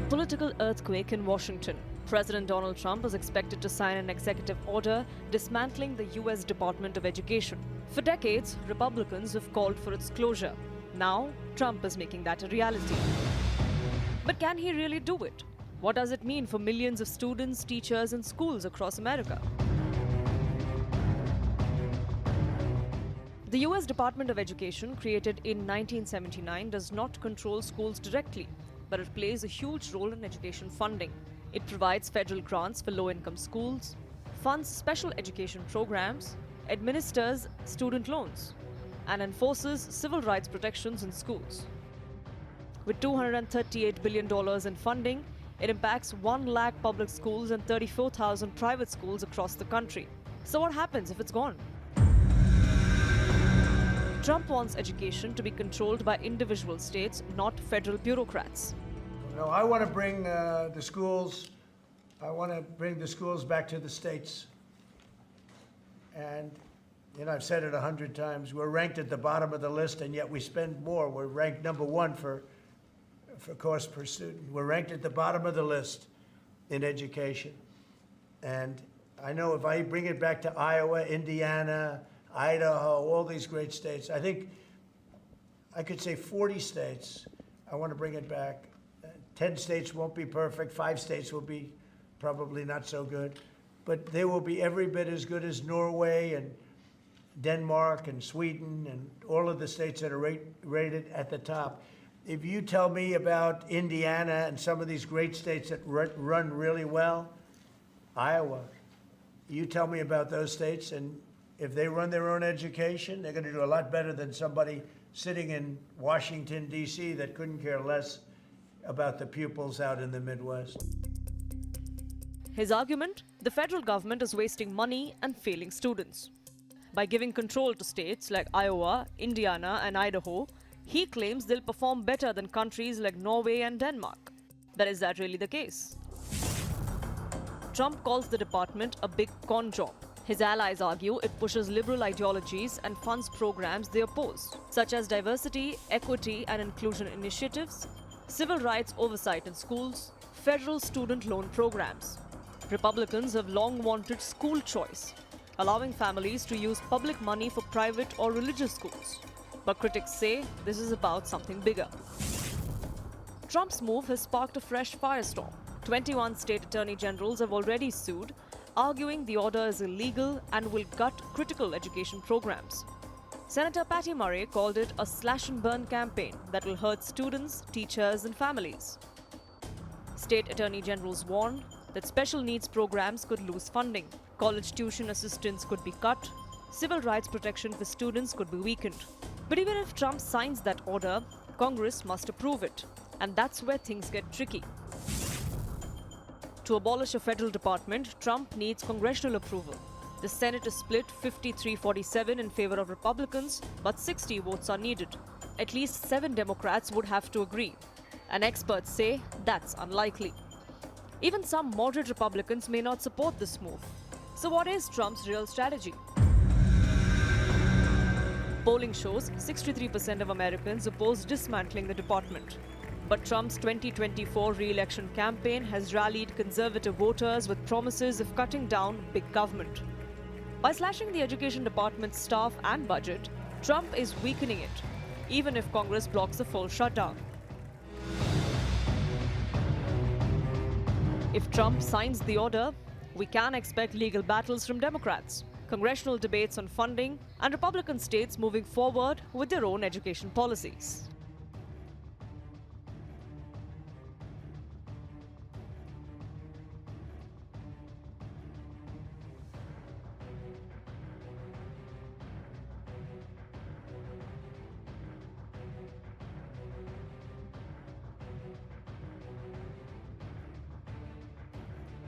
political earthquake in Washington. President Donald Trump is expected to sign an executive order dismantling the U.S. Department of Education. For decades, Republicans have called for its closure. Now, Trump is making that a reality. But can he really do it? What does it mean for millions of students, teachers, and schools across America? The U.S. Department of Education, created in 1979, does not control schools directly, but it plays a huge role in education funding. It provides federal grants for low-income schools, funds special education programs, administers student loans, and enforces civil rights protections in schools. With $238 billion in funding, it impacts 1 lakh public schools and 34,000 private schools across the country. So what happens if it's gone? Trump wants education to be controlled by individual states, not federal bureaucrats. No, I want to bring the schools back to the states. And, I've said it 100 times, we're ranked at the bottom of the list, and yet we spend more. We're ranked number 1 for cost per student. We're ranked at the bottom of the list in education. And I know if I bring it back to Iowa, Indiana, Idaho, all these great states, I think I could say 40 states, I want to bring it back. 10 states won't be perfect, 5 states will be probably not so good, but they will be every bit as good as Norway and Denmark and Sweden and all of the states that are rated at the top. If you tell me about Indiana and some of these great states that run really well, Iowa, you tell me about those states, and if they run their own education, they're going to do a lot better than somebody sitting in Washington, D.C. that couldn't care less about the pupils out in the Midwest. His argument? The federal government is wasting money and failing students. By giving control to states like Iowa, Indiana, and Idaho, he claims they'll perform better than countries like Norway and Denmark. But is that really the case? Trump calls the department a big con job. His allies argue it pushes liberal ideologies and funds programs they oppose, such as diversity, equity, and inclusion initiatives, civil rights oversight in schools, federal student loan programs. Republicans have long wanted school choice, allowing families to use public money for private or religious schools. But critics say this is about something bigger. Trump's move has sparked a fresh firestorm. 21 state attorney generals have already sued, arguing the order is illegal and will gut critical education programs. Senator Patty Murray called it a slash-and-burn campaign that will hurt students, teachers, and families. State attorney generals warn that special needs programs could lose funding, college tuition assistance could be cut, civil rights protection for students could be weakened. But even if Trump signs that order, Congress must approve it, and that's where things get tricky. To abolish a federal department, Trump needs congressional approval. The Senate is split 53-47 in favor of Republicans, but 60 votes are needed. At least 7 Democrats would have to agree, and experts say that's unlikely. Even some moderate Republicans may not support this move. So what is Trump's real strategy? Polling shows 63% of Americans oppose dismantling the department. But Trump's 2024 re-election campaign has rallied conservative voters with promises of cutting down big government. By slashing the education department's staff and budget, Trump is weakening it, even if Congress blocks a full shutdown. If Trump signs the order, we can expect legal battles from Democrats, congressional debates on funding, and Republican states moving forward with their own education policies.